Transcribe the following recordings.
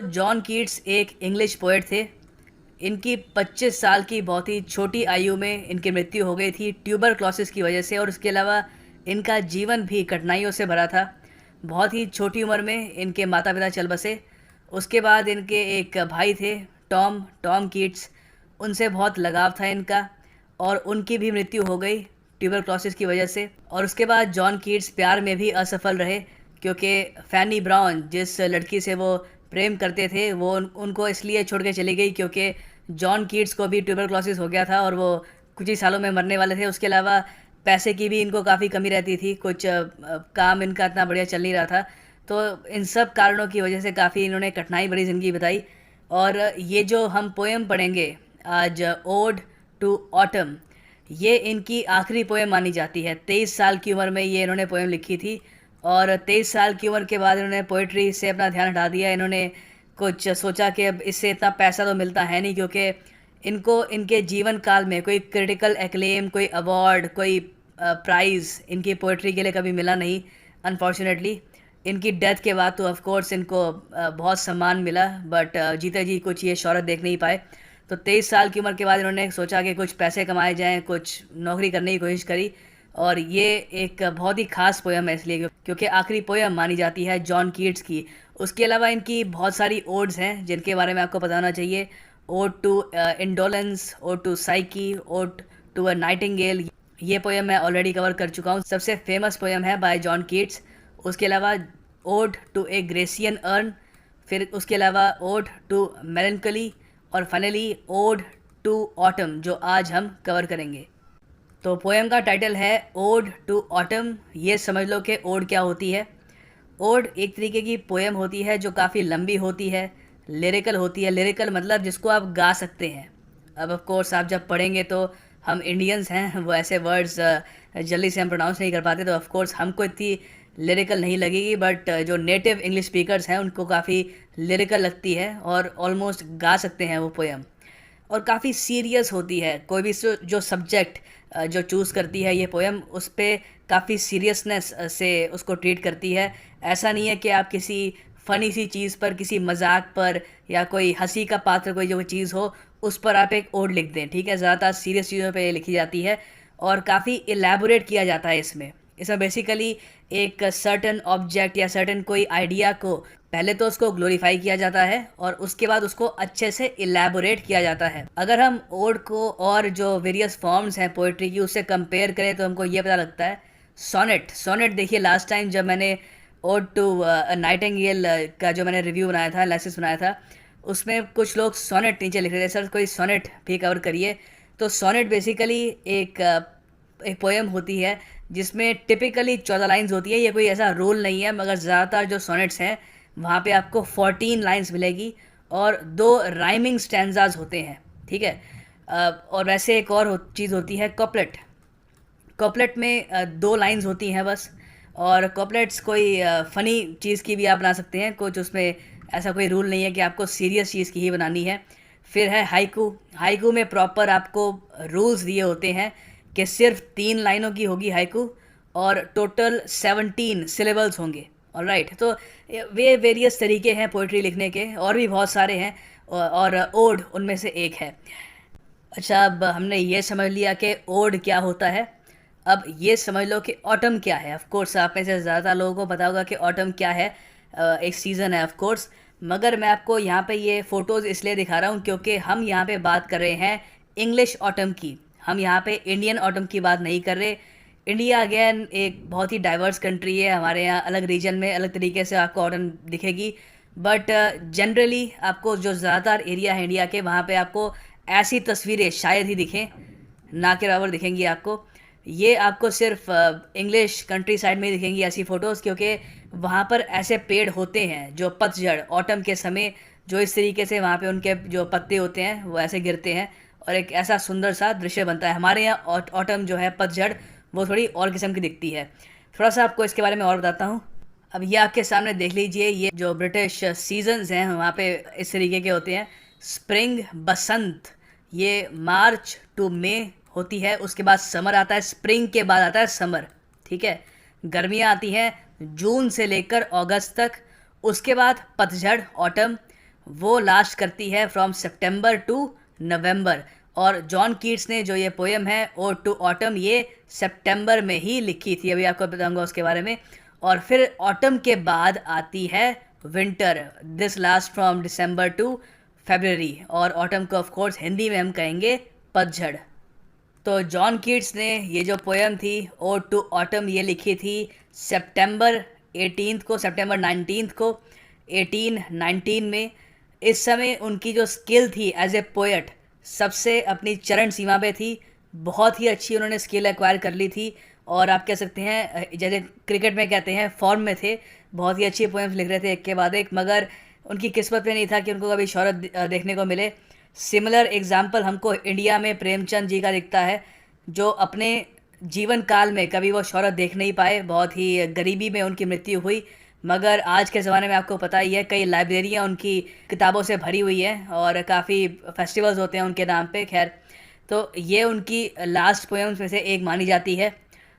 John Keats एक English poet थे। इनकी 25 साल की बहुत ही छोटी आयु में इनकी मृत्यु हो गई थी ट्यूबरक्लोसिस की वजह से, और उसके अलावा इनका जीवन भी कठिनाइयों से भरा था। बहुत ही छोटी उम्र में इनके माता पिता चल बसे। उसके बाद इनके एक भाई थे, टॉम टॉम कीट्स। उनसे बहुत लगाव था इनका, और उनकी भी मृत्यु हो गई ट्यूबरक्लोसिस की वजह से। और उसके बाद जॉन कीट्स प्यार में भी असफल रहे, क्योंकि फैनी ब्राउन जिस लड़की से वो प्रेम करते थे वो उनको इसलिए छोड़ के चली गई क्योंकि जॉन कीट्स को भी ट्यूबरक्लोसिस हो गया था और वो कुछ ही सालों में मरने वाले थे। उसके अलावा पैसे की भी इनको काफ़ी कमी रहती थी, कुछ काम इनका इतना बढ़िया चल नहीं रहा था। तो इन सब कारणों की वजह से काफ़ी इन्होंने कठिनाई भरी ज़िंदगी बिताई। और ये जो हम पोएम पढ़ेंगे आज, ओड टू ऑटम, ये इनकी आखिरी पोएम मानी जाती है। 23 साल की उम्र में ये इन्होंने पोएम लिखी थी, और 23 साल की उम्र के बाद इन्होंने पोइट्री से अपना ध्यान हटा दिया। इन्होंने कुछ सोचा कि अब इससे इतना पैसा तो मिलता है नहीं, क्योंकि इनको इनके जीवन काल में कोई क्रिटिकल एक्लेम, कोई अवार्ड, कोई प्राइज़ इनकी पोइट्री के लिए कभी मिला नहीं, अनफॉर्चुनेटली। इनकी डेथ के बाद तो ऑफ कोर्स इनको बहुत सम्मान मिला, बट जीते जी कुछ ये शोहरत देख नहीं पाए। तो 23 साल की उम्र के बाद इन्होंने सोचा कि कुछ पैसे कमाए जाएं, कुछ नौकरी करने की कोशिश करी। और ये एक बहुत ही ख़ास पोएम है इसलिए क्योंकि आखिरी पोएम मानी जाती है जॉन कीट्स की। उसके अलावा इनकी बहुत सारी ओड्स हैं जिनके बारे में आपको बताना चाहिए। Ode to indolence, ode to psyche, ode to a nightingale, ये पोएम मैं ऑलरेडी कवर कर चुका हूँ। सबसे फेमस पोएम है बाय जॉन कीट्स। उसके अलावा ode to a Grecian urn, फिर उसके अलावा ओड टू मेलनकली, और फाइनली ओड टू ऑटम, जो आज हम कवर करेंगे। तो पोएम का टाइटल है ओड टू ऑटम। ये समझ लो कि ओड क्या होती है। ओड एक तरीके की पोएम होती है जो काफ़ी लंबी होती है, लिरिकल होती है। लिरिकल मतलब जिसको आप गा सकते हैं। अब ऑफ कोर्स आप जब पढ़ेंगे तो हम इंडियंस हैं, वो ऐसे वर्ड्स जल्दी से हम प्रोनाउंस नहीं कर पाते, तो ऑफ कोर्स हमको इतनी लिरिकल नहीं लगेगी, बट जो नेटिव इंग्लिश स्पीकर्स हैं उनको काफ़ी लिरिकल लगती है और ऑलमोस्ट गा सकते हैं वो पोएम। और काफ़ी सीरियस होती है। कोई भी जो सब्जेक्ट जो चूज़ करती है ये पोएम, उस पर काफ़ी सीरियसनेस से उसको ट्रीट करती है। ऐसा नहीं है कि आप किसी फ़नी सी चीज़ पर, किसी मजाक पर, या कोई हंसी का पात्र कोई जो चीज़ हो उस पर आप एक ओड लिख दें। ठीक है, ज़्यादातर सीरियस चीज़ों पे लिखी जाती है और काफ़ी एलैबोरेट किया जाता है इसमें। इसमें बेसिकली एक सर्टन ऑब्जेक्ट या सर्टन कोई आइडिया को पहले तो उसको ग्लोरीफाई किया जाता है और उसके बाद उसको अच्छे से इलेबोरेट किया जाता है। अगर हम ओड को और जो वेरियस फॉर्म्स हैं पोइट्री की उससे कंपेयर करें तो हमको ये पता लगता है। सोनेट, सोनेट देखिए, लास्ट टाइम जब मैंने ओड टू नाइटिंगेल का जो मैंने रिव्यू बनाया था, एनालिसिस बनाया था, उसमें कुछ लोग सोनेट नीचे लिख रहे थे, सर कोई सोनेट भी कवर करिए। तो सोनेट बेसिकली एक पोएम होती है जिसमें टिपिकली 14 लाइंस होती है। ये कोई ऐसा रूल नहीं है, मगर ज़्यादातर जो सोनेट्स हैं वहाँ पे आपको 14 लाइंस मिलेगी और 2 राइमिंग स्टैंजाज होते हैं। ठीक है, और वैसे एक और चीज़ होती है कॉपलेट। कॉपलेट में 2 लाइंस होती हैं बस। और कॉपलेट्स कोई फ़नी चीज़ की भी आप बना सकते हैं, कुछ उसमें ऐसा कोई रूल नहीं है कि आपको सीरियस चीज़ की ही बनानी है। फिर है हाइकू। हाइकू में प्रॉपर आपको रूल्स दिए होते हैं कि सिर्फ 3 लाइनों की होगी हाइकू और टोटल 17 सिलेबल्स होंगे। ऑलराइट, तो वे वेरियस तरीके हैं पोइट्री लिखने के, और भी बहुत सारे हैं, और ओड उनमें से एक है। अच्छा, अब हमने ये समझ लिया कि ओड क्या होता है। अब ये समझ लो कि ऑटम क्या है। ऑफ कोर्स आप में से ज़्यादा लोगों को पता होगा कि ऑटम क्या है। एक सीज़न है ऑफ कोर्स, मगर मैं आपको यहाँ पे ये फ़ोटोज़ इसलिए दिखा रहा हूँ क्योंकि हम यहाँ पे बात कर रहे हैं इंग्लिश ऑटम की। हम यहाँ पे इंडियन ऑटम की बात नहीं कर रहे। इंडिया अगेन एक बहुत ही डाइवर्स कंट्री है। हमारे यहाँ अलग रीजन में अलग तरीके से आपको ऑटम दिखेगी, बट जनरली आपको जो ज़्यादातर एरिया है इंडिया के, वहाँ पे आपको ऐसी तस्वीरें शायद ही दिखें, ना के बराबर दिखेंगी आपको। ये आपको सिर्फ इंग्लिश कंट्री साइड में ही दिखेंगी ऐसी फ़ोटोज़, क्योंकि वहाँ पर ऐसे पेड़ होते हैं जो पतझड़ ऑटम के समय जो इस तरीके से वहाँ पे उनके जो पत्ते होते हैं वो ऐसे गिरते हैं और एक ऐसा सुंदर सा दृश्य बनता है। हमारे यहाँ ऑटम जो है, पतझड़, वो थोड़ी और किस्म की दिखती है। थोड़ा सा आपको इसके बारे में और बताता हूँ। अब ये आपके सामने देख लीजिए, ये जो ब्रिटिश सीजन्स हैं वहाँ पे इस तरीके के होते हैं। स्प्रिंग, बसंत, ये मार्च टू मई होती है। उसके बाद समर आता है, स्प्रिंग के बाद आता है समर। ठीक है, गर्मियाँ आती हैं जून से लेकर अगस्त तक। उसके बाद पतझड़, ऑटम। वो लास्ट करती है फ्रॉम सितंबर टू नवंबर। और जॉन कीट्स ने जो ये पोएम है ओड टू ऑटम, ये सितंबर में ही लिखी थी, अभी आपको बताऊंगा उसके बारे में। और फिर ऑटम के बाद आती है winter, this last from December to February. और ऑटम को ऑफ कोर्स हिंदी में हम कहेंगे पतझड़। तो जॉन कीट्स ने ये जो पोएम थी ओड टू ऑटम, ये लिखी थी सितंबर 18 को, सितंबर 19 को 1819 में। इस समय उनकी जो स्किल थी एज ए पोएट सबसे अपनी चरण सीमा पे थी। बहुत ही अच्छी उन्होंने स्किल एक्वायर कर ली थी। और आप कह सकते हैं जैसे क्रिकेट में कहते हैं फॉर्म में थे, बहुत ही अच्छी पोएम्स लिख रहे थे एक के बाद एक। मगर उनकी किस्मत में नहीं था कि उनको कभी शोहरत देखने को मिले। सिमिलर एग्जाम्पल हमको इंडिया में प्रेमचंद जी का दिखता है, जो अपने जीवन काल में कभी वो शोहरत देख नहीं पाए, बहुत ही गरीबी में उनकी मृत्यु हुई। मगर आज के ज़माने में आपको पता ही है कई लाइब्रेरियाँ उनकी किताबों से भरी हुई हैं और काफ़ी फेस्टिवल्स होते हैं उनके नाम पे। खैर, तो ये उनकी लास्ट पोएम्स में से एक मानी जाती है।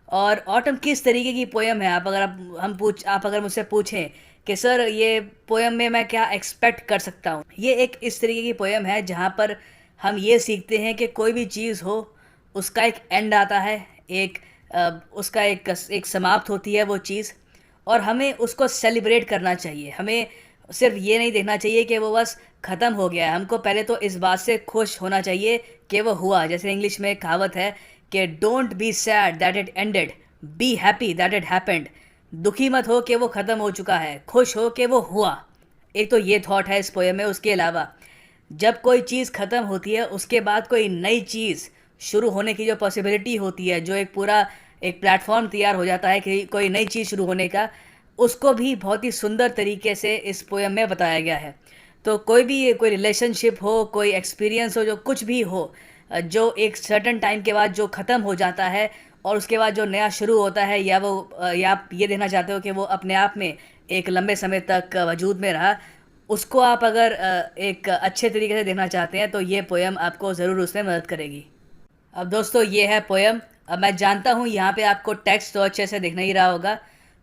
और ऑटम किस तरीके की पोएम है, आप अगर मुझसे पूछें कि सर ये पोएम में मैं क्या एक्सपेक्ट कर सकता हूँ, ये एक इस तरीके की पोएम है जहाँ पर हम ये सीखते हैं कि कोई भी चीज़ हो उसका एक एंड आता है, उसका एक समाप्त होती है वो चीज़। और हमें उसको सेलिब्रेट करना चाहिए। हमें सिर्फ ये नहीं देखना चाहिए कि वो बस ख़त्म हो गया है। हमको पहले तो इस बात से खुश होना चाहिए कि वो हुआ। जैसे इंग्लिश में एक कहावत है कि don't be sad that it ended, be happy that it happened. दुखी मत हो कि वो ख़त्म हो चुका है, खुश हो कि वो हुआ। एक तो ये थॉट है इस पोएम में। उसके अलावा जब कोई चीज़ ख़त्म होती है उसके बाद कोई नई चीज़ शुरू होने की जो पॉसिबिलिटी होती है, जो एक पूरा एक प्लेटफॉर्म तैयार हो जाता है कि कोई नई चीज़ शुरू होने का, उसको भी बहुत ही सुंदर तरीके से इस पोएम में बताया गया है। तो कोई रिलेशनशिप हो, कोई एक्सपीरियंस हो, जो कुछ भी हो, जो एक सर्टन टाइम के बाद जो ख़त्म हो जाता है और उसके बाद जो नया शुरू होता है, या आप ये देखना चाहते हो कि वो अपने आप में एक लंबे समय तक वजूद में रहा, उसको आप अगर एक अच्छे तरीके से देखना चाहते हैं तो ये पोएम आपको ज़रूर उसमें मदद करेगी। अब दोस्तों ये है पोएम। अब मैं जानता हूँ यहाँ पे आपको टेक्स्ट तो अच्छे से दिख नहीं रहा होगा,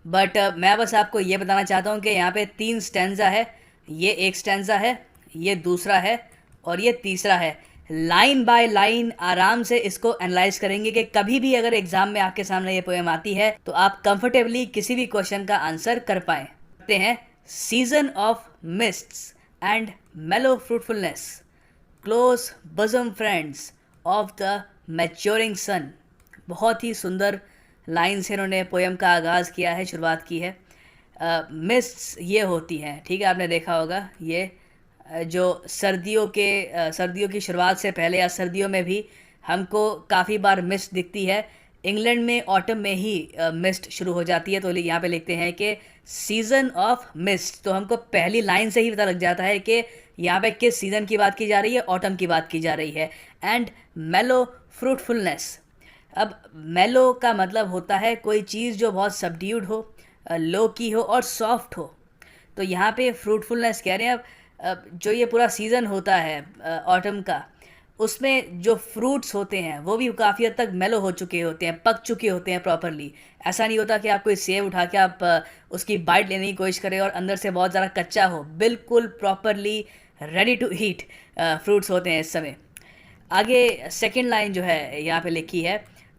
बट मैं बस आपको ये बताना चाहता हूँ कि यहाँ पे 3 स्टैंजा है। ये एक स्टैंजा है, ये दूसरा है और ये तीसरा है। लाइन बाय लाइन आराम से इसको एनालाइज करेंगे कि कभी भी अगर एग्जाम में आपके सामने ये पोएम आती है तो आप कंफर्टेबली किसी भी क्वेश्चन का आंसर कर पाएँ। कहते हैं season of mists and mellow fruitfulness, close bosom friends of the maturing sun. बहुत ही सुंदर लाइन से इन्होंने पोएम का आगाज़ किया है, शुरुआत की है। मिस्ट्स ये होती हैं, ठीक है, आपने देखा होगा ये जो सर्दियों की शुरुआत से पहले या सर्दियों में भी हमको काफ़ी बार मिस्ट दिखती है। इंग्लैंड में ऑटम में ही मिस्ट शुरू हो जाती है। तो यहाँ पे लिखते हैं कि सीज़न ऑफ मिस्ट, तो हमको पहली लाइन से ही पता लग जाता है कि यहाँ पे किस सीज़न की बात की जा रही है, ऑटम की बात की जा रही है। एंड मेलो फ्रूटफुलनेस, अब मेलो का मतलब होता है कोई चीज़ जो बहुत सबड्यूड हो, लो की हो और सॉफ्ट हो। तो यहाँ पे फ्रूटफुलनेस कह रहे हैं। अब जो ये पूरा सीज़न होता है ऑटम का, उसमें जो फ्रूट्स होते हैं वो भी काफ़ी हद तक मेलो हो चुके होते हैं, पक चुके होते हैं प्रॉपरली। ऐसा नहीं होता कि आप कोई सेब उठा के आप उसकी बाइट लेने की कोशिश करें और अंदर से बहुत ज़्यादा कच्चा हो। बिल्कुल properly ready to eat fruits होते हैं इस समय। आगे सेकेंड लाइन जो है यहाँ पे लिखी है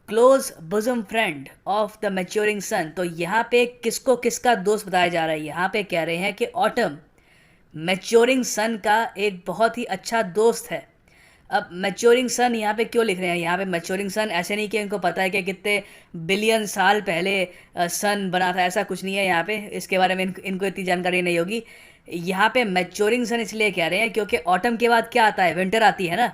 close bosom friend of the maturing sun. तो यहाँ पे किसको किसका दोस्त बताया जा रहा है, यहाँ पे कह रहे हैं कि ऑटम मैच्योरिंग सन का एक बहुत ही अच्छा दोस्त है। अब मैच्योरिंग सन यहाँ पे क्यों लिख रहे हैं, यहाँ पे मैच्योरिंग सन ऐसे नहीं कि इनको पता है कि कितने बिलियन साल पहले सन बना था, ऐसा कुछ नहीं है। यहाँ पे इसके बारे में इनको इतनी जानकारी नहीं होगी। यहाँ पे मैच्योरिंग सन इसलिए कह रहे हैं क्योंकि ऑटम के बाद क्या आता है, विंटर आती है ना।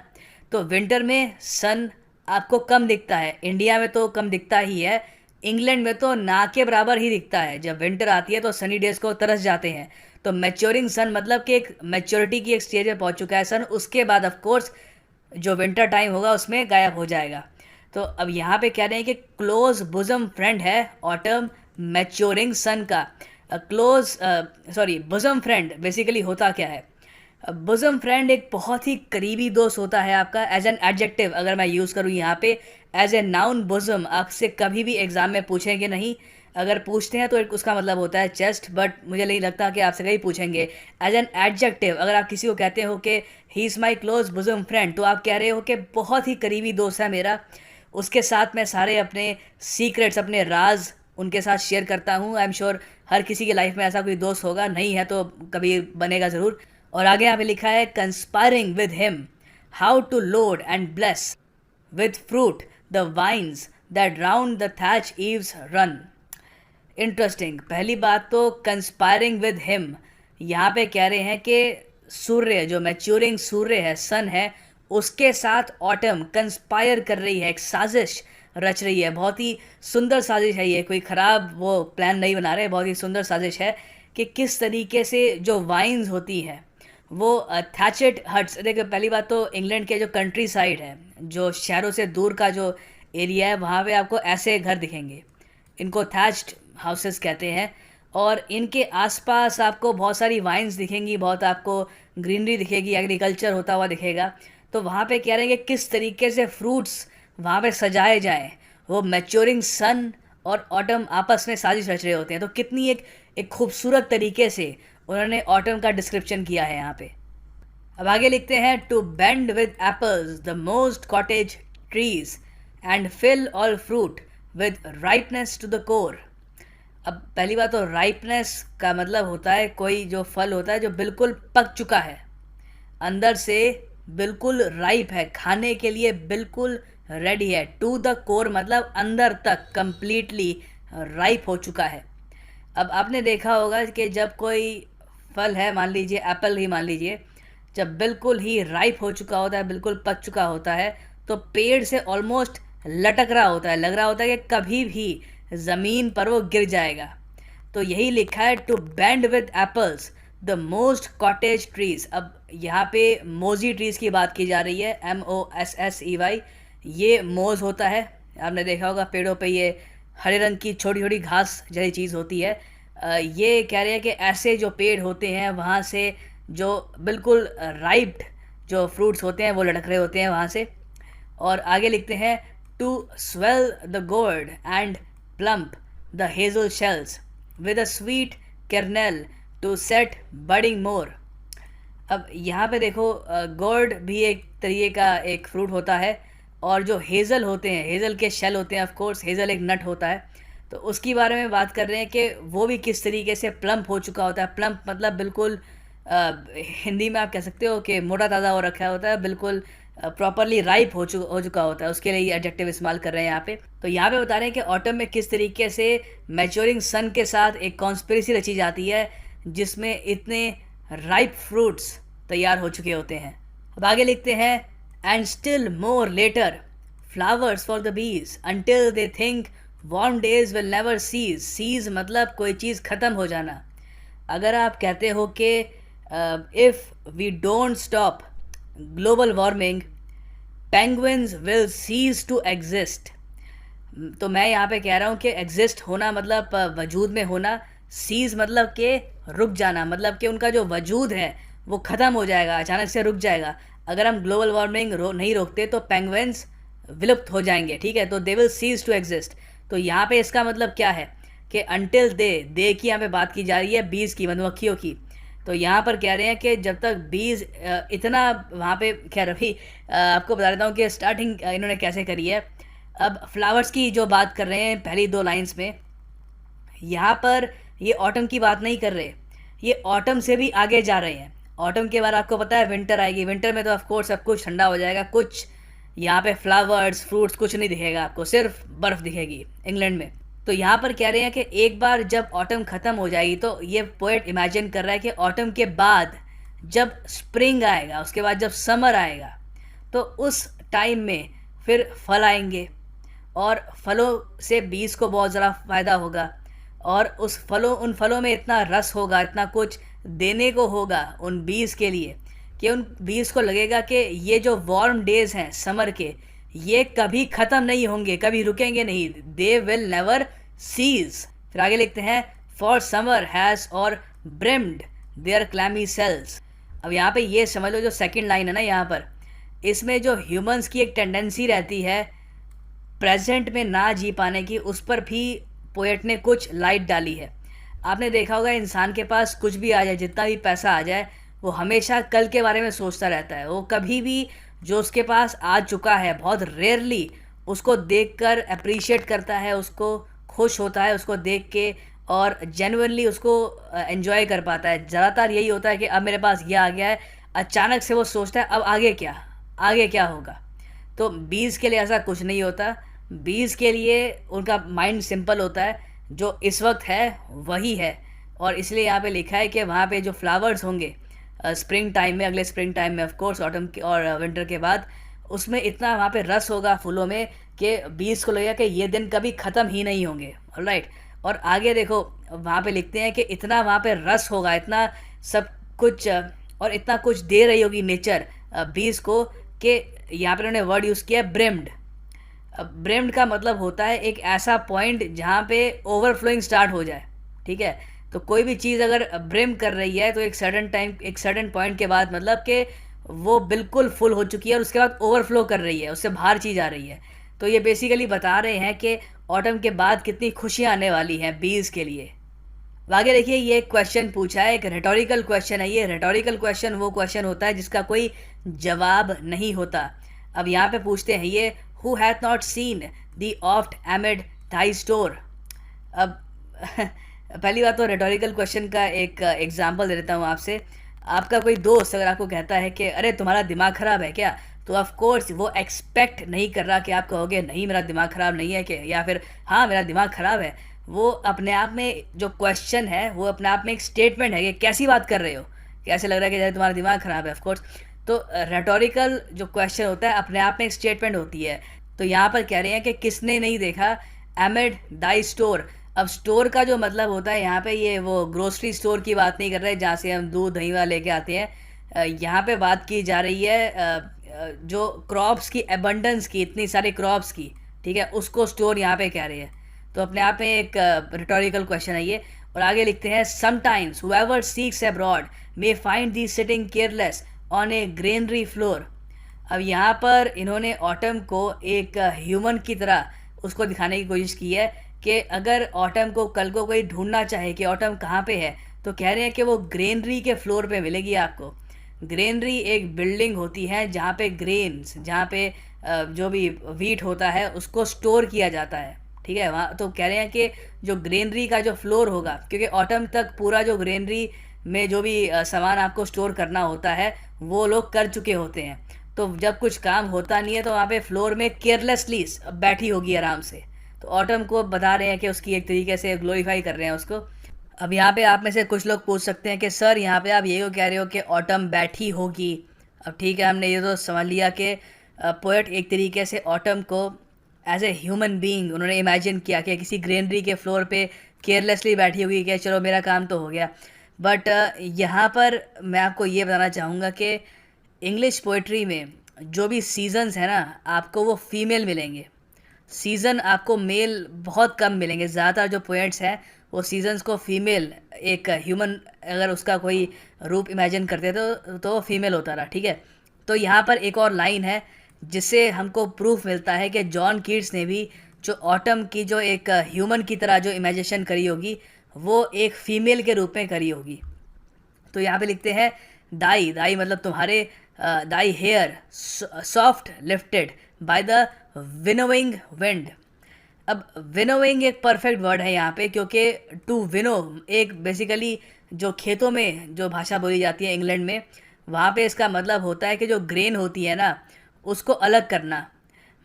तो विंटर में सन आपको कम दिखता है, इंडिया में तो कम दिखता ही है, इंग्लैंड में तो ना के बराबर ही दिखता है। जब विंटर आती है तो सनी डेज को तरस जाते हैं। तो मैच्योरिंग सन मतलब कि एक मैच्योरिटी की एक स्टेज में पहुंच चुका है सन, उसके बाद ऑफ कोर्स जो विंटर टाइम होगा उसमें गायब हो जाएगा। तो अब यहाँ पे कह रहे हैं कि क्लोज बुजम फ्रेंड है ऑटम मैच्योरिंग सन का। बुजम फ्रेंड बेसिकली होता क्या है, बुजम फ्रेंड एक बहुत ही करीबी दोस्त होता है आपका। एज एन एडजेक्टिव अगर मैं यूज़ करूँ यहाँ पे, एज ए नाउन बुजम आपसे कभी भी एग्ज़ाम में पूछेंगे नहीं। अगर पूछते हैं तो उसका मतलब होता है चेस्ट, बट मुझे नहीं लगता कि आपसे कहीं पूछेंगे। एज एन एडजेक्टिव अगर आप किसी को कहते हो कि he is my close bosom friend, तो आप कह रहे हो कि बहुत ही करीबी दोस्त है मेरा, उसके साथ मैं सारे अपने सीक्रेट्स, अपने राज उनके साथ शेयर करता हूँ। आई एम श्योर हर किसी की लाइफ में ऐसा कोई दोस्त होगा, नहीं है तो कभी बनेगा ज़रूर। और आगे यहाँ पे लिखा है conspiring with him, how to load and bless with fruit the vines that round the thatch eaves run। Interesting. पहली बात तो कंस्पायरिंग विद हिम, यहाँ पे कह रहे हैं कि सूर्य, जो मैच्योरिंग सूर्य है, सन है, उसके साथ ऑटम कंस्पायर कर रही है, एक साजिश रच रही है। बहुत ही सुंदर साजिश है ये, कोई ख़राब वो प्लान नहीं बना रहे, बहुत ही सुंदर साजिश है कि किस तरीके से जो वाइन्स होती हैं वो थैचेड हट्स। देखो पहली बात तो इंग्लैंड के जो कंट्री साइड है, जो शहरों से दूर का जो एरिया है, वहाँ पे आपको ऐसे घर दिखेंगे, इनको थैच्ड हाउसेस कहते हैं। और इनके आसपास आपको बहुत सारी वाइन्स दिखेंगी, बहुत आपको ग्रीनरी दिखेगी, एग्रीकल्चर होता हुआ दिखेगा। तो वहाँ पे कह रहे हैं कि किस तरीके से फ्रूट्स वहाँ पे सजाए जाएं, वो मैच्योरिंग सन और ऑटम आपस में साजिश रच रहे होते हैं। तो कितनी एक खूबसूरत तरीके से उन्होंने ऑटम का डिस्क्रिप्शन किया है यहाँ पे। अब आगे लिखते हैं to bend with apples the most cottage trees and fill all fruit with ripeness to the core. अब पहली बात तो राइपनेस का मतलब होता है कोई जो फल होता है जो बिल्कुल पक चुका है, अंदर से बिल्कुल राइप है, खाने के लिए बिल्कुल रेडी है। टू द कोर मतलब अंदर तक कंप्लीटली राइप हो चुका है। अब आपने देखा होगा कि जब कोई फल है, मान लीजिए एप्पल ही मान लीजिए, जब बिल्कुल ही राइप हो चुका होता है, बिल्कुल पक चुका होता है, तो पेड़ से ऑलमोस्ट लटक रहा होता है, लग रहा होता है कि कभी भी ज़मीन पर वो गिर जाएगा। तो यही लिखा है to bend with apples the most cottage trees. अब यहाँ पे मोजी ट्रीज़ की बात की जा रही है, MOSSEY। ये मोज होता है, आपने देखा होगा पेड़ों पे ये हरे रंग की छोटी छोटी घास जैसी चीज़ होती है। ये कह रहे हैं कि ऐसे जो पेड़ होते हैं वहाँ से जो बिल्कुल राइप्ड जो फ्रूट्स होते हैं वो लटक रहे होते हैं वहाँ से। और आगे लिखते हैं to swell the gourd and plump the hazel shells with a sweet kernel to set budding more. अब यहाँ पे देखो गोर्ड भी एक तरीके का एक फ्रूट होता है, और जो हेज़ल होते हैं, हेज़ल के शेल होते हैं, ऑफ कोर्स हेज़ल एक नट होता है, तो उसकी बारे में बात कर रहे हैं कि वो भी किस तरीके से प्लम्प हो चुका होता है। प्लम्प मतलब बिल्कुल हिंदी में आप कह सकते हो कि मोटा ताज़ा हो रखा होता है, बिल्कुल प्रॉपरली राइप हो चुका होता है, उसके लिए ये एडजेक्टिव इस्तेमाल कर रहे हैं यहाँ पे। तो यहाँ पे बता रहे हैं कि ऑटम में किस तरीके से मैच्योरिंग सन के साथ एक कॉन्स्पिरेसी रची जाती है जिसमें इतने राइप फ्रूट्स तैयार हो चुके होते हैं। अब आगे लिखते हैं and still more later flowers for the bees until they think warm days will never cease. Cease मतलब कोई चीज़ ख़त्म हो जाना। अगर आप कहते हो कि if we don't stop global warming penguins will cease to exist, तो मैं यहाँ पे कह रहा हूँ कि एग्जिस्ट होना मतलब वजूद में होना, सीज मतलब कि रुक जाना, मतलब कि उनका जो वजूद है वो ख़त्म हो जाएगा, अचानक से रुक जाएगा। अगर हम ग्लोबल वार्मिंग नहीं रोकते तो पेंगुइन्स विलुप्त हो जाएंगे, ठीक है, तो they will cease to exist. तो यहाँ पे इसका मतलब क्या है कि अनटिल दे की यहाँ पे बात की जा रही है बीज की, मधुमक्खियों की। तो यहाँ पर कह रहे हैं कि जब तक बीज इतना वहाँ पे, खैर अभी आपको बता देता हूँ कि स्टार्टिंग इन्होंने कैसे करी है। अब फ्लावर्स की जो बात कर रहे हैं पहली दो लाइंस में, यहाँ पर ये ऑटम की बात नहीं कर रहे, ये ऑटम से भी आगे जा रहे हैं। ऑटम के बाद आपको पता है विंटर आएगी, विंटर में तो ऑफ कोर्स सब कुछ ठंडा हो जाएगा, कुछ यहाँ पे फ्लावर्स फ्रूट्स कुछ नहीं दिखेगा आपको, सिर्फ बर्फ़ दिखेगी इंग्लैंड में। तो यहाँ पर कह रहे हैं कि एक बार जब ऑटम ख़त्म हो जाएगी, तो ये पोएट इमेजिन कर रहा है कि ऑटम के बाद जब स्प्रिंग आएगा, उसके बाद जब समर आएगा, तो उस टाइम में फिर फल आएंगे, और फलों से बीज को बहुत ज़्यादा फ़ायदा होगा, और उन फलों में इतना रस होगा, इतना कुछ देने को होगा उन बीज के लिए कि उन बीज को लगेगा कि ये जो वार्म डेज़ हैं समर के, ये कभी ख़त्म नहीं होंगे, कभी रुकेंगे नहीं, दे विल नेवर सीज। फिर आगे लिखते हैं फॉर समर हैज़ और ब्रिम्ड देयर क्लैमी सेल्स। अब यहाँ पे ये समझ लो, जो सेकंड लाइन है ना यहाँ पर, इसमें जो ह्यूमंस की एक टेंडेंसी रहती है प्रेजेंट में ना जी पाने की, उस पर भी पोएट ने कुछ लाइट डाली है। आपने देखा होगा इंसान के पास कुछ भी आ जाए, जितना भी पैसा आ जाए, वो हमेशा कल के बारे में सोचता रहता है। वो कभी भी जो उसके पास आ चुका है बहुत रेयरली उसको देखकर अप्रिशिएट करता है, उसको खुश होता है उसको देख के, और जेन्युइनली उसको एंजॉय कर पाता है। ज़्यादातर यही होता है कि अब मेरे पास ये आ गया है, अचानक से वो सोचता है अब आगे क्या होगा। तो बीज के लिए ऐसा कुछ नहीं होता। बीज के लिए उनका माइंड सिंपल होता है, जो इस वक्त है वही है। और इसलिए यहाँ पे लिखा है कि वहाँ पे जो फ्लावर्स होंगे स्प्रिंग टाइम में, अगले स्प्रिंग टाइम में, ऑफ कोर्स ऑटम के और विंटर के बाद, उसमें इतना वहाँ पे रस होगा फूलों में कि बीज को लगेगा कि ये दिन कभी ख़त्म ही नहीं होंगे। ऑलराइट। और आगे देखो वहाँ पे लिखते हैं कि इतना वहाँ पे रस होगा, इतना सब कुछ और इतना कुछ दे रही होगी नेचर बीज को, कि यहाँ पे उन्होंने वर्ड यूज़ किया ब्रिम्ड। अब ब्रिम्ड का मतलब होता है एक ऐसा पॉइंट जहाँ पे ओवरफ्लोइंग स्टार्ट हो जाए। ठीक है। तो कोई भी चीज़ अगर ब्रिम कर रही है तो एक सर्टन टाइम, एक सर्टन पॉइंट के बाद मतलब कि वो बिल्कुल फुल हो चुकी है और उसके बाद ओवरफ्लो कर रही है, उससे बाहर चीज़ आ रही है। तो ये बेसिकली बता रहे हैं कि ऑटम के बाद कितनी खुशियाँ आने वाली हैं बीज के लिए। अब आगे देखिए, ये एक क्वेश्चन पूछा है, एक रेटोरिकल क्वेश्चन है। ये रेटोरिकल क्वेश्चन वो क्वेश्चन होता है जिसका कोई जवाब नहीं होता। अब यहाँ पे पूछते हैं ये, who hath not seen the oft amid thy store. अब पहली बात तो रेटोरिकल क्वेश्चन का एक एग्जांपल दे देता हूँ आपसे। आपका कोई दोस्त अगर आपको कहता है कि अरे तुम्हारा दिमाग ख़राब है क्या, तो ऑफ कोर्स वो एक्सपेक्ट नहीं कर रहा कि आप कहोगे नहीं मेरा दिमाग ख़राब नहीं है, कि या फिर हाँ मेरा दिमाग ख़राब है। वो अपने आप में जो क्वेश्चन है वो अपने आप में एक स्टेटमेंट है कि कैसी बात कर रहे हो, कैसे लग रहा है कि जैसे तुम्हारा दिमाग ख़राब है। ऑफ कोर्स तो रेटोरिकल जो क्वेश्चन होता है अपने आप में एक स्टेटमेंट होती है। तो यहाँ पर कह रहे हैं कि किसने नहीं देखा एमिड दाई स्टोर। अब स्टोर का जो मतलब होता है यहाँ पे, ये वो ग्रोसरी स्टोर की बात नहीं कर रहे जहाँ से हम दूध दही वाला लेके आते हैं। यहाँ पे बात की जा रही है जो क्रॉप्स की एबंडेंस की, इतनी सारी क्रॉप्स की। ठीक है, उसको स्टोर यहाँ पे कह रहे हैं। तो अपने आप में एक रिटोरिकल क्वेश्चन है ये। और आगे लिखते हैं, sometimes whoever seeks abroad may find thee sitting careless on a granary floor. अब यहाँ पर इन्होंने ऑटम को एक ह्यूमन की तरह उसको दिखाने की कोशिश की है कि अगर ऑटम को कल को कोई ढूंढना चाहे कि ऑटम कहाँ पे है, तो कह रहे हैं कि वो ग्रेनरी के फ्लोर पे मिलेगी आपको। ग्रेनरी एक बिल्डिंग होती है जहाँ पे ग्रेन्स, जहाँ पे जो भी वीट होता है उसको स्टोर किया जाता है। ठीक है, वहाँ तो कह रहे हैं कि जो ग्रेनरी का जो फ्लोर होगा, क्योंकि ऑटम तक पूरा जो ग्रेनरी में जो भी सामान आपको स्टोर करना होता है वो लोग कर चुके होते हैं। तो जब कुछ काम होता नहीं है तो वहाँ पे फ्लोर में केयरलेसली बैठी होगी आराम से। तो ऑटम को बता रहे हैं कि उसकी एक तरीके से ग्लोरीफाई कर रहे हैं उसको। अब यहाँ पे आप में से कुछ लोग पूछ सकते हैं कि सर यहाँ पे आप ये क्यों कह रहे हो कि ऑटम बैठी होगी। अब ठीक है, हमने ये तो समझ लिया कि पोएट एक तरीके से ऑटम को एज ए ह्यूमन बीइंग उन्होंने इमेजिन किया कि किसी ग्रेनरी के फ्लोर पे केयरलेसली बैठी होगी कि चलो मेरा काम तो हो गया। बट यहाँ पर मैं आपको ये बताना चाहूँगा कि इंग्लिश पोइट्री में जो भी सीजन्स है ना, आपको वो फीमेल मिलेंगे। सीज़न आपको मेल बहुत कम मिलेंगे। ज़्यादातर जो पोएट्स हैं वो सीजन्स को फीमेल, एक ह्यूमन अगर उसका कोई रूप इमेजिन करते तो वो फीमेल होता रहा। ठीक है। तो यहाँ पर एक और लाइन है जिससे हमको प्रूफ मिलता है कि जॉन कीट्स ने भी जो ऑटम की जो एक ह्यूमन की तरह जो इमेजिनेशन करी होगी वो एक फ़ीमेल के रूप में करी होगी। तो यहाँ पे लिखते हैं, दाई, दाई मतलब तुम्हारे, thy hair soft lifted by the winnowing wind. अब विनोइंग एक परफेक्ट वर्ड है यहाँ पे, क्योंकि टू विनो एक बेसिकली जो खेतों में जो भाषा बोली जाती है इंग्लैंड में, वहाँ पे इसका मतलब होता है कि जो ग्रेन होती है ना उसको अलग करना।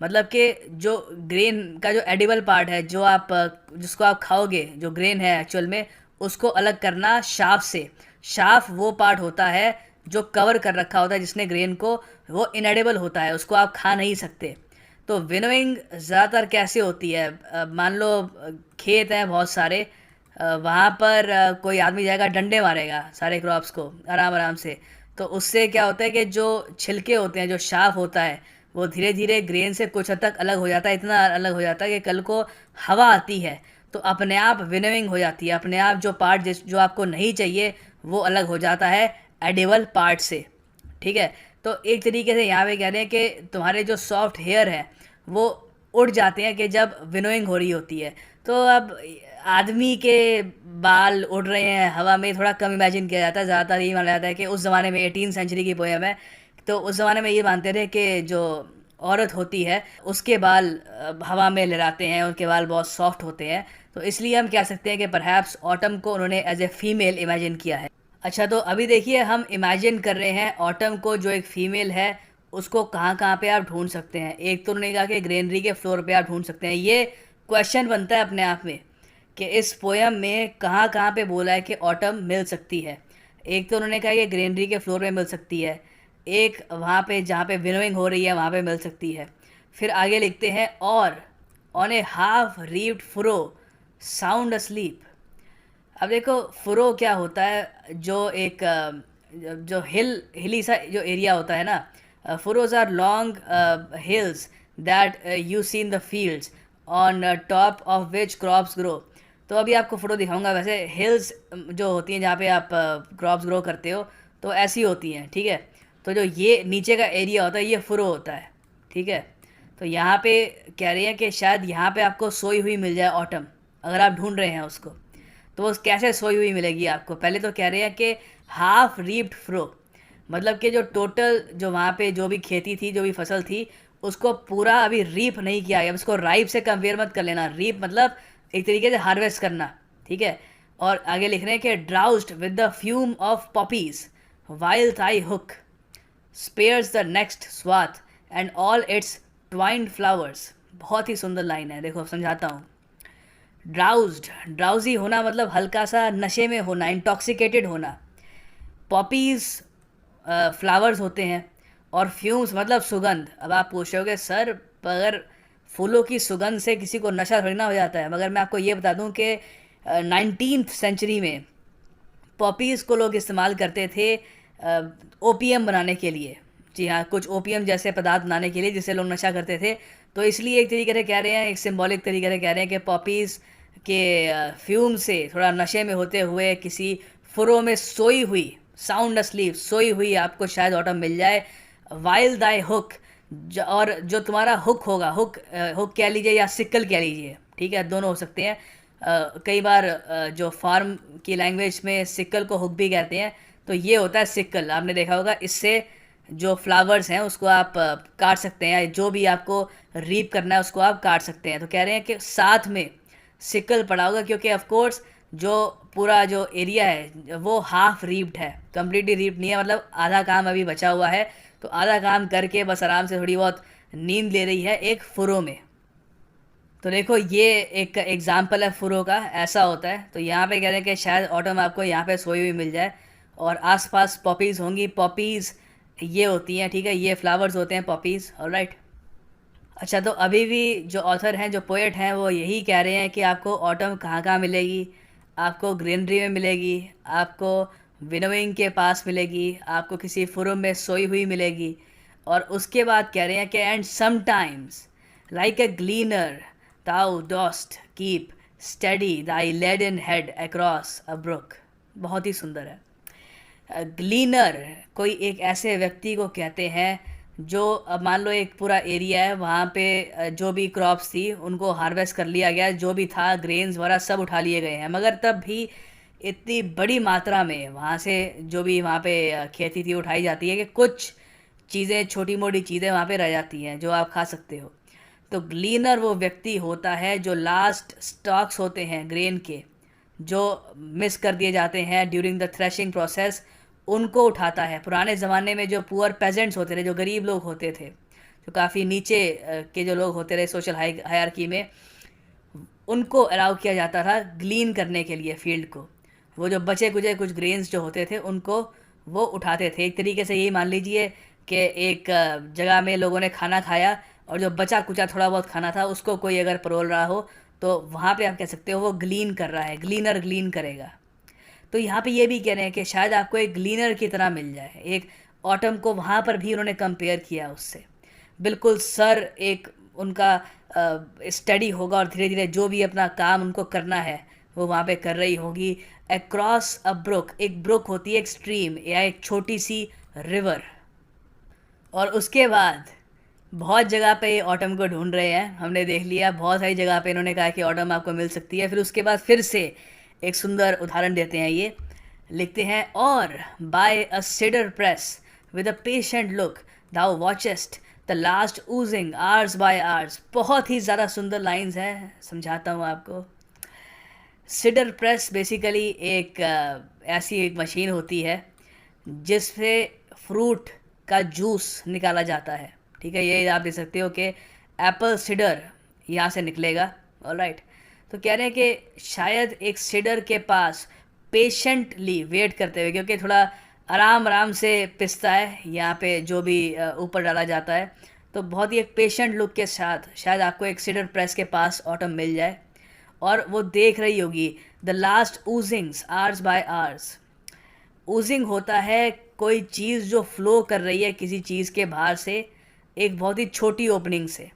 मतलब कि जो ग्रेन का जो एडिबल पार्ट है, जो आप जिसको आप खाओगे, जो ग्रेन है एक्चुअल में, उसको अलग करना शाफ से। शाफ वो पार्ट होता है जो कवर कर रखा होता है जिसने ग्रेन को, वो इनएडिबल होता है, उसको आप खा नहीं सकते। तो विनोइंग ज़्यादातर कैसे होती है, मान लो खेत हैं बहुत सारे, वहाँ पर कोई आदमी जाएगा डंडे मारेगा सारे क्रॉप्स को आराम आराम से। तो उससे क्या होता है कि जो छिलके होते हैं, जो शाफ होता है, वो धीरे धीरे ग्रेन से कुछ हद तक अलग हो जाता है। इतना अलग हो जाता है कि कल को हवा आती है तो अपने आप विनोइंग हो जाती है, अपने आप जो पार्ट जो आपको नहीं चाहिए वो अलग हो जाता है एडिबल पार्ट से। ठीक है। तो एक तरीके से यहाँ पे कह रहे हैं कि तुम्हारे जो सॉफ्ट हेयर है वो उड़ जाते हैं कि जब विनोइंग हो रही होती है। तो अब आदमी के बाल उड़ रहे हैं हवा में, थोड़ा कम इमेजिन किया जाता है। ज़्यादातर यही माना जाता है कि उस ज़माने में 18 सेंचुरी की पोएम है, तो उस ज़माने में ये मानते थे कि जो औरत होती है उसके बाल हवा में लहराते हैं, उनके बाल बहुत सॉफ्ट होते हैं। तो इसलिए हम कह सकते हैं कि परहैप्स ऑटम को उन्होंने एज ए फीमेल इमेजिन किया है। अच्छा, तो अभी देखिए हम इमेजिन कर रहे हैं ऑटम को, जो एक फ़ीमेल है, उसको कहाँ कहाँ पे आप ढूंढ सकते हैं। एक तो उन्होंने कहा कि ग्रेनरी के फ्लोर पे आप ढूंढ सकते हैं। ये क्वेश्चन बनता है अपने आप में कि इस पोयम में कहाँ कहाँ पे बोला है कि ऑटम मिल सकती है। एक तो उन्होंने कहा कि ग्रेनरी के फ्लोर पे मिल सकती है, एक वहाँ पे जहाँ पे विनोइंग हो रही है वहाँ पे मिल सकती है। फिर आगे लिखते हैं, और on a half reaped furrow sound asleep. अब देखो फुरो क्या होता है, जो एक जो हिली सा जो एरिया होता है ना, furrows are long hills that you see in the fields on top of which crops grow. तो अभी आपको फ़ोटो दिखाऊंगा। वैसे हिल्स जो होती हैं जहाँ पे आप क्रॉप्स ग्रो करते हो, तो ऐसी होती हैं, ठीक है। तो जो ये नीचे का एरिया होता है ये फुरो होता है, ठीक है। तो यहाँ पे कह रही है कि शायद यहाँ पे आपको सोई हुई मिल जाए ऑटम, अगर आप ढूंढ रहे हैं उसको। तो वो कैसे सोई हुई मिलेगी आपको? पहले तो कह रहे हैं कि हाफ रीप्ड फ्रो, मतलब कि जो टोटल जो वहाँ पे जो भी खेती थी, जो भी फसल थी, उसको पूरा अभी रीप नहीं किया गया। अब इसको राइप से कंपेयर मत कर लेना। रीप मतलब एक तरीके से हार्वेस्ट करना, ठीक है। और आगे लिख रहे हैं कि drowsed with the fume of poppies while thy hook spares the next swath and all its twined flowers. बहुत ही सुंदर लाइन है, देखो समझाता हूँ। ड्राउज्ड, ड्राउजी होना मतलब हल्का सा नशे में होना, इंटॉक्सिकेटेड होना। पॉपीज़ फ्लावर्स होते हैं, और फ्यूम्स मतलब सुगंध। अब आप पूछ रहे होगे सर, अगर फूलों की सुगंध से किसी को नशा थोड़ी ना हो जाता है। मगर मैं आपको ये बता दूं कि 19th सेंचुरी में पॉपीज़ को लोग इस्तेमाल करते थे ओपीएम बनाने के लिए। जी हाँ, कुछ ओपीएम जैसे पदार्थ बनाने के लिए जिससे लोग नशा करते थे। तो इसलिए एक तरीके से कह रहे हैं, एक सिंबॉलिक तरीके से कह रहे हैं कि पॉपीज़ के फ्यूम से थोड़ा नशे में होते हुए किसी फुरों में सोई हुई, साउंड असलीप, सोई हुई आपको शायद ऑटम मिल जाए। वाइल दाई हुक, और जो तुम्हारा हुक होगा, हुक हुक कह लीजिए या सिक्कल कह लीजिए, ठीक है, दोनों हो सकते हैं। कई बार जो फार्म की लैंग्वेज में सिक्कल को हुक भी कहते हैं। तो ये होता है सिक्कल, आपने देखा होगा। इससे जो फ्लावर्स हैं उसको आप काट सकते हैं, या जो भी आपको रीप करना है उसको आप काट सकते हैं। तो कह रहे हैं कि साथ में सिकल पड़ा होगा, क्योंकि ऑफ कोर्स जो पूरा जो एरिया है वो हाफ रीप्ड है, कम्प्लीटली रीप्ड नहीं है। मतलब आधा काम अभी बचा हुआ है, तो आधा काम करके बस आराम से थोड़ी बहुत नींद ले रही है एक फुरो में। तो देखो ये एक एग्जाम्पल है फुरो का, ऐसा होता है। तो यहाँ पे कह रहे हैं कि शायद ऑटम आपको यहाँ पे सोई हुई मिल जाए, और आसपास पॉपीज़ होंगी। पॉपीज़ ये होती हैं, ठीक है, ये फ्लावर्स होते हैं पॉपीज़, ऑलराइट। अच्छा, तो अभी भी जो ऑथर हैं, जो पोएट हैं, वो यही कह रहे हैं कि आपको ऑटम कहाँ कहाँ मिलेगी। आपको ग्रीनरी में मिलेगी, आपको विनोइंग के पास मिलेगी, आपको किसी फुरुम में सोई हुई मिलेगी। और उसके बाद कह रहे हैं कि and sometimes like a ग्लीनर thou dost keep steady thy leaden head across a brook। बहुत ही सुंदर है। ग्लीनर कोई एक ऐसे व्यक्ति को कहते हैं जो, अब मान लो एक पूरा एरिया है, वहाँ पे जो भी क्रॉप्स थी उनको हार्वेस्ट कर लिया गया, जो भी था ग्रेन्स वगैरह सब उठा लिए गए हैं। मगर तब भी इतनी बड़ी मात्रा में वहाँ से जो भी वहाँ पे खेती थी उठाई जाती है कि कुछ चीज़ें, छोटी मोटी चीज़ें वहाँ पे रह जाती हैं जो आप खा सकते हो। तो ग्लीनर वो व्यक्ति होता है जो लास्ट स्टॉक्स होते हैं ग्रेन के, जो मिस कर दिए जाते हैं ड्यूरिंग द थ्रेशिंग प्रोसेस, उनको उठाता है। पुराने ज़माने में जो पुअर पेजेंट्स होते थे, जो गरीब लोग होते थे, जो काफ़ी नीचे के जो लोग होते रहे सोशल हायरार्की में, उनको अलाउ किया जाता था ग्लीन करने के लिए फील्ड को। वो जो बचे कुचे कुछ ग्रेन्स जो होते थे उनको वो उठाते थे। एक तरीके से यही मान लीजिए कि एक जगह में लोगों ने खाना खाया, और जो बचा कुचा थोड़ा बहुत खाना था उसको कोई अगर परोल रहा हो, तो वहाँ पे आप कह सकते हो वो ग्लीन कर रहा है, ग्लीनर ग्लीन करेगा। तो यहाँ पे ये भी कह रहे हैं कि शायद आपको एक ग्लीनर की तरह मिल जाए। एक ऑटम को वहाँ पर भी उन्होंने कंपेयर किया उससे। बिल्कुल सर एक उनका स्टडी होगा, और धीरे धीरे जो भी अपना काम उनको करना है वो वहाँ पे कर रही होगी। अक्रॉस अ ब्रुक, एक ब्रुक होती है एक स्ट्रीम या एक छोटी सी रिवर। और उसके बाद बहुत जगह पे ऑटम को ढूंढ रहे हैं, हमने देख लिया बहुत सारी जगह पे इन्होंने कहा कि ऑटम आपको मिल सकती है। फिर उसके बाद फिर से एक सुंदर उदाहरण देते हैं ये, लिखते हैं और by a cider press with a patient look thou watchest the last oozing hours by hours. बहुत ही ज़्यादा सुंदर लाइंस हैं, समझाता हूँ आपको। सिडर प्रेस बेसिकली एक ऐसी एक मशीन होती है जिससे फ्रूट का जूस निकाला जाता है। ठीक है, ये आप देख सकते हो कि एप्पल सिडर यहाँ से निकलेगा। ऑलराइट, तो कह रहे हैं कि शायद एक सिडर के पास पेशेंटली वेट करते हुए, क्योंकि थोड़ा आराम आराम से पिसता है यहाँ पे जो भी ऊपर डाला जाता है, तो बहुत ही एक पेशेंट लुक के साथ शायद आपको एक सिडर प्रेस के पास ऑटम मिल जाए और वो देख रही होगी the last oozings hours by hours. Oozing होता है कोई चीज़ जो फ्लो कर रही है किसी चीज़ के बाहर से एक बहुत ही छोटी ओपनिंग से।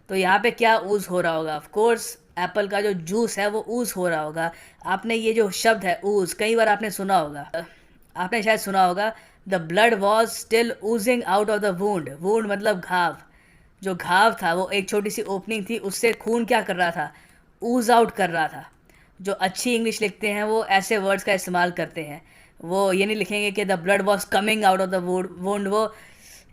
तो यहाँ पे क्या ऊज़ हो रहा होगा? ऑफ कोर्स एप्पल का जो जूस है वो ऊज़ हो रहा होगा। आपने ये जो शब्द है ऊज़ कई बार आपने सुना होगा, आपने शायद सुना होगा the blood was still oozing out of the wound. Wound मतलब घाव, जो घाव था वो एक छोटी सी ओपनिंग थी, उससे खून क्या कर रहा था? ऊज आउट कर रहा था। जो अच्छी इंग्लिश लिखते हैं वो ऐसे वर्ड्स का इस्तेमाल करते हैं, वो ये नहीं लिखेंगे कि the blood was coming out of the wound. वो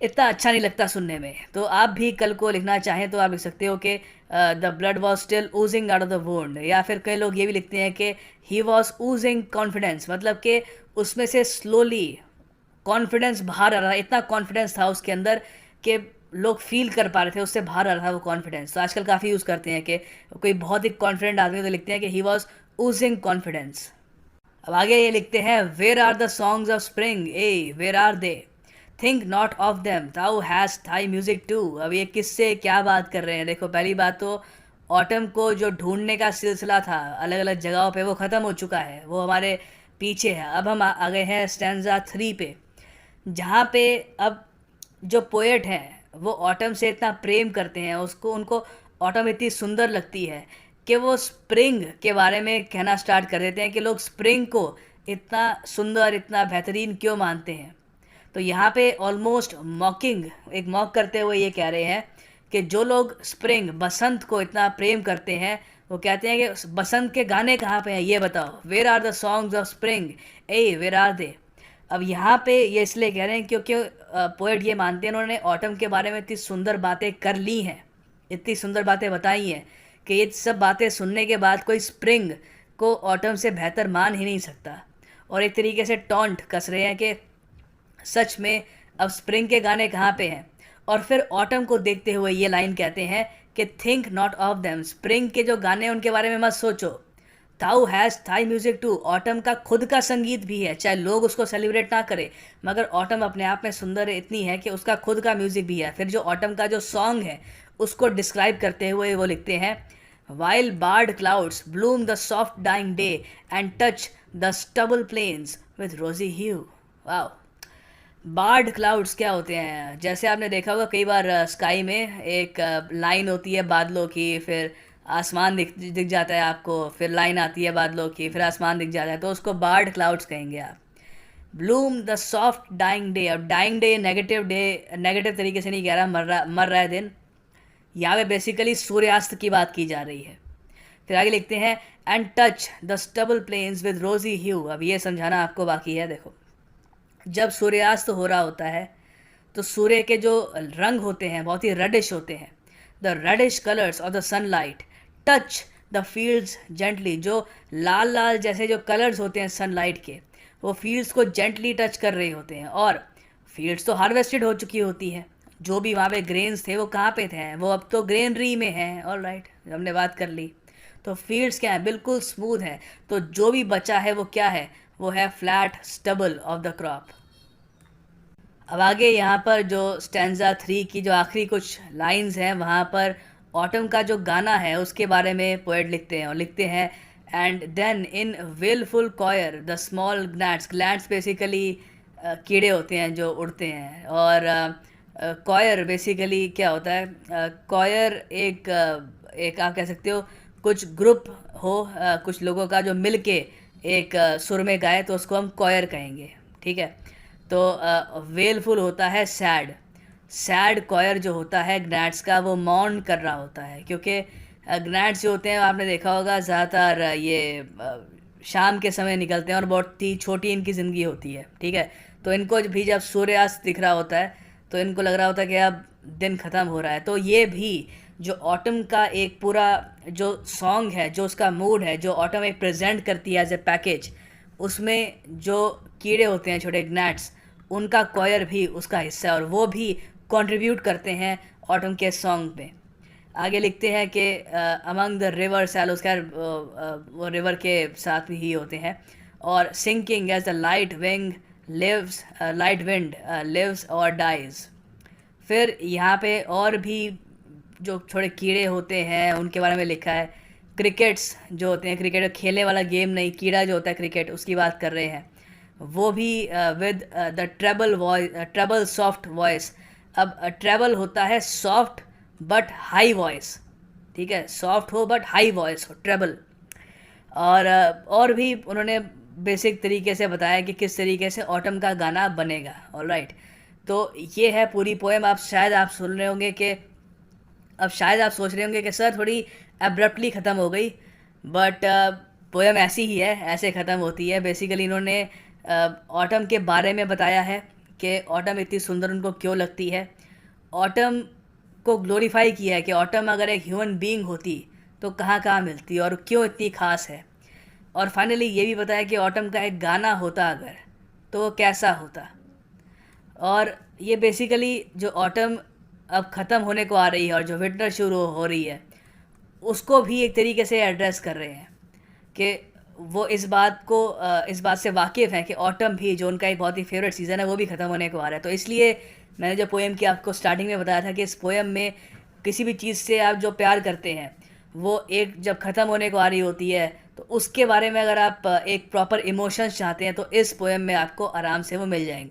इतना अच्छा नहीं लगता सुनने में। तो आप भी कल को लिखना चाहें तो आप लिख सकते हो कि the blood was still oozing out of the wound. या फिर कई लोग ये भी लिखते हैं कि ही वॉज ऊजिंग कॉन्फिडेंस, मतलब कि उसमें से स्लोली कॉन्फिडेंस बाहर आ रहा था। इतना कॉन्फिडेंस था उसके अंदर कि लोग फील कर पा रहे थे, उससे बाहर आ रहा था वो कॉन्फिडेंस। तो आजकल काफ़ी यूज़ करते हैं कि कोई बहुत ही कॉन्फिडेंट आदमी, तो लिखते हैं कि ही वॉज ऊजिंग कॉन्फिडेंस। अब आगे ये लिखते हैं where are the songs of spring ay where are they think not of them thou has thy music too. अब ये किससे क्या बात कर रहे हैं? देखो, पहली बात तो ऑटम को जो ढूंढने का सिलसिला था अलग अलग जगहों पे वो ख़त्म हो चुका है, वो हमारे पीछे है। अब हम आ गए हैं स्टैंजा 3 पे, जहाँ पे अब जो पोएट हैं वो ऑटम से इतना प्रेम करते हैं, उसको उनको ऑटम इतनी सुंदर लगती है कि वो स्प्रिंग के बारे में कहना स्टार्ट कर देते हैं कि लोग स्प्रिंग को इतना सुंदर इतना बेहतरीन क्यों मानते हैं। तो यहाँ पे ऑलमोस्ट मॉकिंग, एक मॉक करते हुए ये कह रहे हैं कि जो लोग स्प्रिंग बसंत को इतना प्रेम करते हैं वो कहते हैं कि बसंत के गाने कहाँ पे हैं ये बताओ। Where are the songs of spring ay where are they. अब यहाँ पे ये इसलिए कह रहे हैं क्योंकि पोएट ये मानते हैं उन्होंने ऑटम के बारे में इतनी सुंदर बातें कर ली हैं, इतनी सुंदर बातें बताई हैं कि ये सब बातें सुनने के बाद कोई स्प्रिंग को ऑटम से बेहतर मान ही नहीं सकता। और एक तरीके से टॉन्ट कस रहे हैं कि सच में अब स्प्रिंग के गाने कहाँ पे हैं। और फिर ऑटम को देखते हुए ये लाइन कहते हैं कि think not of them, spring के जो गाने हैं उनके बारे में मत सोचो। Thou has thy music too, autumn का खुद का संगीत भी है, चाहे लोग उसको सेलिब्रेट ना करें मगर ऑटम अपने आप में सुंदर इतनी है कि उसका खुद का म्यूजिक भी है। फिर जो ऑटम का जो सॉन्ग है उसको डिस्क्राइब करते हुए वो लिखते हैं while barred clouds bloom the soft dying day and touch the stubble plains with rosy hue. वाह, बार्ड क्लाउड्स क्या होते हैं? जैसे आपने देखा होगा कई बार स्काई में एक लाइन होती है बादलों की, फिर आसमान दिख दिख जाता है आपको, फिर लाइन आती है बादलों की, फिर आसमान दिख जाता है, तो उसको बार्ड क्लाउड्स कहेंगे आप। Bloom the soft dying day. अब डाइंग डे नेगेटिव तरीके से नहीं कह रहा, मर रहा है दिन। यहाँ पे बेसिकली सूर्यास्त की बात की जा रही है। फिर आगे लिखते हैं and touch the stubble plains with rosy hue. अब ये समझाना आपको बाकी है। देखो, जब सूर्यास्त हो रहा होता है तो सूर्य के जो रंग होते हैं बहुत ही रेडिश होते हैं। The reddish colours of the sunlight touch the fields gently. जो लाल लाल जैसे जो कलर्स होते हैं सनलाइट के, वो फील्ड्स को जेंटली टच कर रहे होते हैं। और फील्ड्स तो हार्वेस्टेड हो चुकी होती है, जो भी वहाँ पे ग्रेन्स थे वो कहाँ पे थे? वो अब तो ग्रेनरी में हैं। ऑल राइट, हमने बात कर ली। तो फील्ड्स क्या है? बिल्कुल स्मूथ है। तो जो भी बचा है वो क्या है? वो है flat stubble of the crop. अब आगे यहाँ पर जो स्टैंजा 3 की जो आखिरी कुछ लाइंस हैं वहाँ पर ऑटम का जो गाना है उसके बारे में पोएट लिखते हैं, और लिखते हैं and then in wilful choir the small glands. Glands basically कीड़े होते हैं जो उड़ते हैं, और कॉयर बेसिकली क्या होता है? कॉयर एक आप कह सकते हो कुछ ग्रुप हो, कुछ लोगों का जो मिल के एक सुर में गाए तो उसको हम कॉयर कहेंगे। ठीक है, तो वेलफुल होता है सैड। सैड कॉयर जो होता है gnats का वो मौन कर रहा होता है, क्योंकि gnats जो होते हैं आपने देखा होगा ज़्यादातर शाम के समय निकलते हैं और बहुत ही छोटी इनकी ज़िंदगी होती है, ठीक है। तो इनको भी जब सूर्यास्त दिख रहा होता है तो इनको लग रहा होता है कि अब दिन ख़त्म हो रहा है। तो ये भी जो ऑटम का एक पूरा जो सॉन्ग है, जो उसका मूड है, जो ऑटम एक प्रेजेंट करती है एज ए पैकेज, उसमें जो कीड़े होते हैं छोटे gnats, उनका कॉयर भी उसका हिस्सा है और वो भी कंट्रीब्यूट करते हैं ऑटम के सॉन्ग में। आगे लिखते हैं कि अमंग द रिवर सैलोस, खैर वो रिवर के साथ भी ही होते हैं। और sinking as the light wing lives, light wind lives और डाइज। फिर यहाँ पे और भी जो थोड़े कीड़े होते हैं उनके बारे में लिखा है। क्रिकेट्स जो होते हैं, क्रिकेट खेलने वाला गेम नहीं, कीड़ा जो होता है क्रिकेट, उसकी बात कर रहे हैं। वो भी with the treble voice, treble soft voice. अब ट्रेबल होता है सॉफ्ट बट हाई वॉइस, ठीक है, सॉफ्ट हो बट हाई वॉइस हो, ट्रेबल। और भी उन्होंने बेसिक तरीके से बताया कि किस तरीके से ऑटम का गाना बनेगा। ऑलराइट, तो ये है पूरी पोएम। आप सुन रहे होंगे कि अब शायद आप सोच रहे होंगे कि सर थोड़ी एब्रप्टली ख़त्म हो गई, बट पोएम ऐसी ही है, ऐसे ख़त्म होती है। बेसिकली इन्होंने ऑटम के बारे में बताया है कि ऑटम इतनी सुंदर उनको क्यों लगती है। ऑटम को ग्लोरीफाई किया है कि ऑटम अगर एक ह्यूमन बीइंग होती तो कहाँ कहाँ मिलती और क्यों इतनी ख़ास है। और फाइनली ये भी बताया कि ऑटम का एक गाना होता अगर, तो वो कैसा होता। और ये बेसिकली जो ऑटम अब ख़त्म होने को आ रही है और जो विंटर शुरू हो रही है, उसको भी एक तरीके से एड्रेस कर रहे हैं कि वो इस बात से वाकिफ़ हैं कि ऑटम भी, जो उनका एक बहुत ही फेवरेट सीज़न है, वो भी ख़त्म होने को आ रहा है। तो इसलिए मैंने जो पोएम की आपको स्टार्टिंग में बताया था कि इस पोएम में किसी भी चीज़ से आप जो प्यार करते हैं वो एक जब ख़त्म होने को आ रही होती है, तो उसके बारे में अगर आप एक प्रॉपर इमोशंस चाहते हैं तो इस पोएम में आपको आराम से वो मिल जाएंगे।